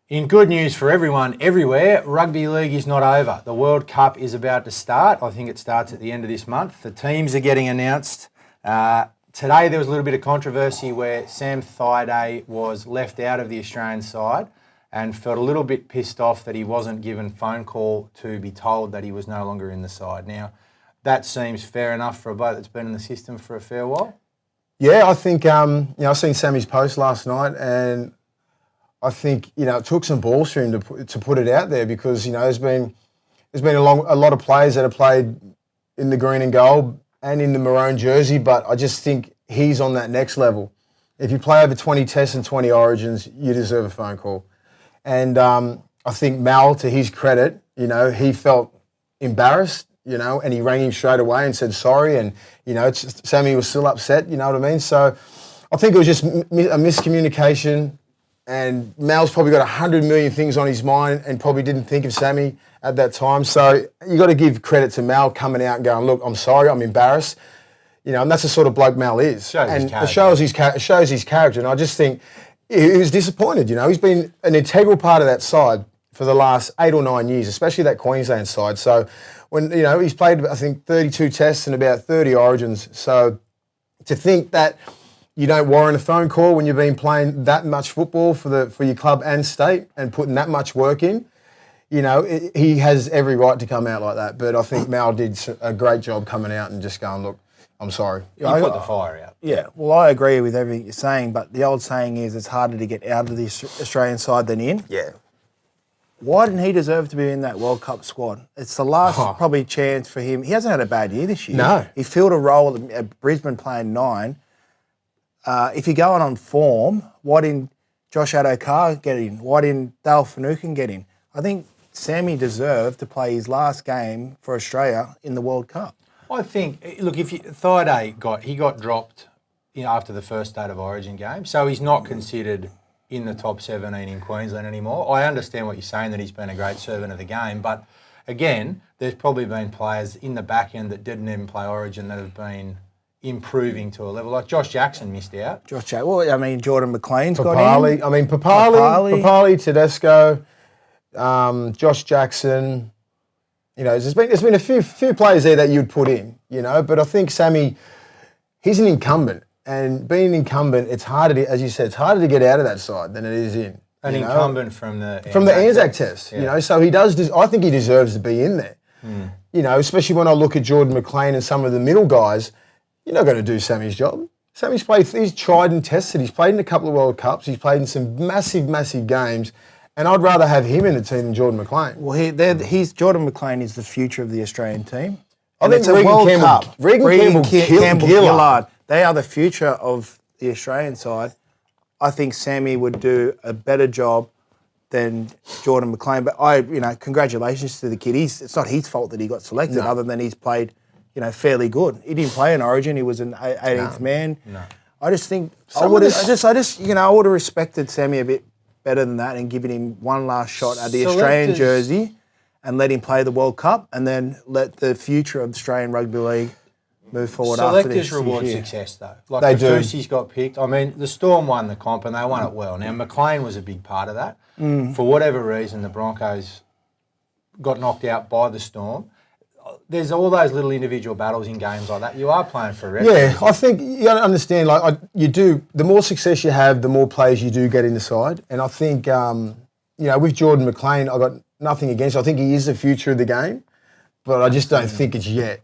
In good news for everyone everywhere, rugby league is not over. The World Cup is about to start. I think it starts at the end of this month. The teams are getting announced. Today there was a little bit of controversy where Sam Thaiday was left out of the Australian side and felt a little bit pissed off that he wasn't given phone call to be told that he was no longer in the side. Now, that seems fair enough for a bloke that's been in the system for a fair while. Yeah, I think, I've seen Sammy's post last night, and I think, it took some balls for him to put it out there because, there's been a lot of players that have played in the green and gold and in the maroon jersey, but I just think he's on that next level. If you play over 20 tests and 20 origins, you deserve a phone call. And I think Mal, to his credit, he felt embarrassed, and he rang him straight away and said sorry, and, Sammy was still upset, you know what I mean? So I think it was just a miscommunication. And Mal's probably got 100 million things on his mind and probably didn't think of Sammy at that time. So you got to give credit to Mal coming out and going, look, I'm sorry, I'm embarrassed. And that's the sort of bloke Mal is. It shows his character. And I just think he was disappointed. He's been an integral part of that side for the last 8 or 9 years, especially that Queensland side. So when, he's played, I think, 32 tests and about 30 origins. So to think that you don't warrant a phone call when you've been playing that much football for your club and state and putting that much work in, he has every right to come out like that. But I think Mal did a great job coming out and just going, look, I'm sorry. He put the fire out. Yeah, well, I agree with everything you're saying, but the old saying is it's harder to get out of the Australian side than in. Yeah. Why didn't he deserve to be in that World Cup squad? It's the last probably chance for him. He hasn't had a bad year this year. No. He filled a role at Brisbane playing 9. If you're going on form, why didn't Josh Adokar get in? Why didn't Dale Finucane get in? I think Sammy deserved to play his last game for Australia in the World Cup. I think, look, Thaiday got dropped after the first State of Origin game, so he's not considered in the top 17 in Queensland anymore. I understand what you're saying, that he's been a great servant of the game, but again, there's probably been players in the back end that didn't even play Origin that have been improving to a level. Like Josh Jackson missed out. Jordan McLean's got in. Papali, Tedesco, Josh Jackson. There's been a few players there that you'd put in, but I think Sammy, he's an incumbent. And being an incumbent, it's harder to, as you said, it's harder to get out of that side than it is in. An incumbent from the Anzac test. So he does. I think he deserves to be in there. Especially when I look at Jordan McLean and some of the middle guys. You're not going to do Sammy's job. He's tried and tested. He's played in a couple of World Cups. He's played in some massive, massive games. And I'd rather have him in the team than Jordan McLean. Well, Jordan McLean is the future of the Australian team. I think Regan Campbell Gillard. They are the future of the Australian side. I think Sammy would do a better job than Jordan McLean. But congratulations to the kid. It's not his fault that he got selected, other than he's played fairly good. He didn't play in Origin. He was an 18th man. No. I just think I would have respected Sammy a bit better than that and given him one last shot at the Australian jersey and let him play the World Cup and then let the future of Australian Rugby League move forward after this. Selectors reward success, though. Like the Fusi's got picked. I mean, the Storm won the comp and they won it well. Now, McLean was a big part of that. For whatever reason, the Broncos got knocked out by the Storm. There's all those little individual battles in games like that. You are playing for a record. Yeah, I think you got to understand, the more success you have, the more players you do get in the side. And I think, with Jordan McLean, I got nothing against. I think he is the future of the game, but I just don't think it's yet.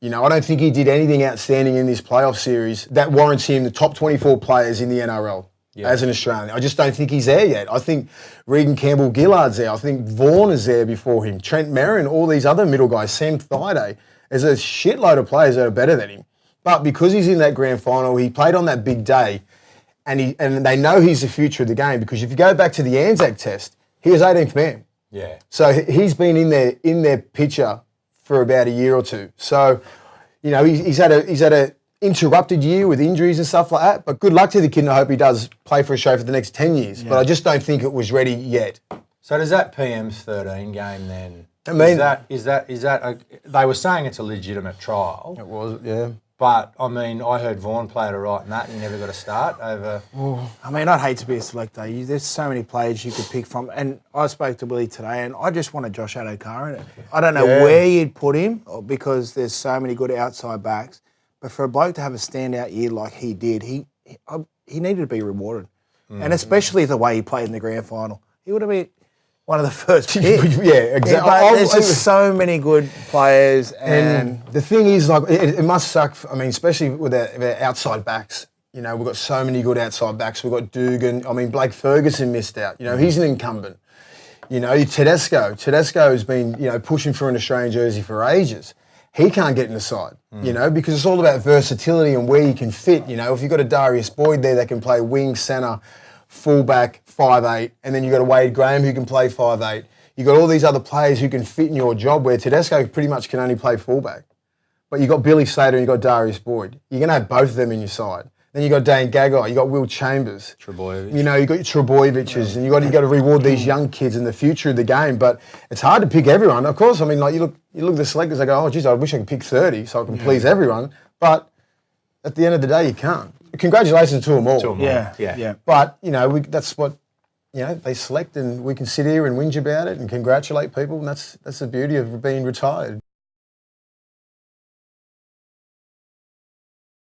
I don't think he did anything outstanding in this playoff series that warrants him the top 24 players in the NRL. Yeah. As an Australian. I just don't think he's there yet. I think Regan Campbell Gillard's there. I think Vaughan is there before him. Trent Merrin, all these other middle guys, Sam Thaiday. There's a shitload of players that are better than him. But because he's in that grand final, he played on that big day, and they know he's the future of the game, because if you go back to the Anzac test, he was 18th man. Yeah. So he's been in their picture for about a year or two. So, he's had a interrupted year with injuries and stuff like that, but good luck to the kid, and I hope he does play for Australia for the next 10 years. Yeah. But I just don't think it was ready yet. So does that PM's 13 game then? I mean, is that they were saying it's a legitimate trial. It was, yeah. But, I mean, I heard Vaughan played all right in that and he never got a start over... I mean, I'd hate to be a selector. There's so many players you could pick from. And I spoke to Willie today and I just wanted Josh Adokar in it. I don't know where you'd put him because there's so many good outside backs. But for a bloke to have a standout year like he did, he needed to be rewarded. And especially the way he played in the grand final. He would have been one of the first picks. Yeah, exactly. But there's just so many good players. And the thing is, like, it must suck. I mean, especially with our outside backs. You know, we've got so many good outside backs. We've got Dugan. I mean, Blake Ferguson missed out. You know, he's an incumbent. You know, Tedesco has been, you know, pushing for an Australian jersey for ages. He can't get in the side, you know, because it's all about versatility and where you can fit. You know, if you've got a Darius Boyd there that can play wing, centre, fullback, 5'8", and then you've got a Wade Graham who can play 5'8". You've got all these other players who can fit in your job where Tedesco pretty much can only play fullback. But you've got Billy Slater and you've got Darius Boyd. You're going to have both of them in your side. Then you've got Dane Gagai, you've got Will Chambers. Trebojevic. You know, you've got your Trebojeviches, and you've got to reward these young kids in the future of the game. But it's hard to pick everyone. Of course, I mean, like you look at the selectors, they go, oh, geez, I wish I could pick 30 so I can please everyone. But at the end of the day, you can't. Congratulations to them all. Yeah. But, you know, that's what, you know, they select and we can sit here and whinge about it and congratulate people, and that's the beauty of being retired.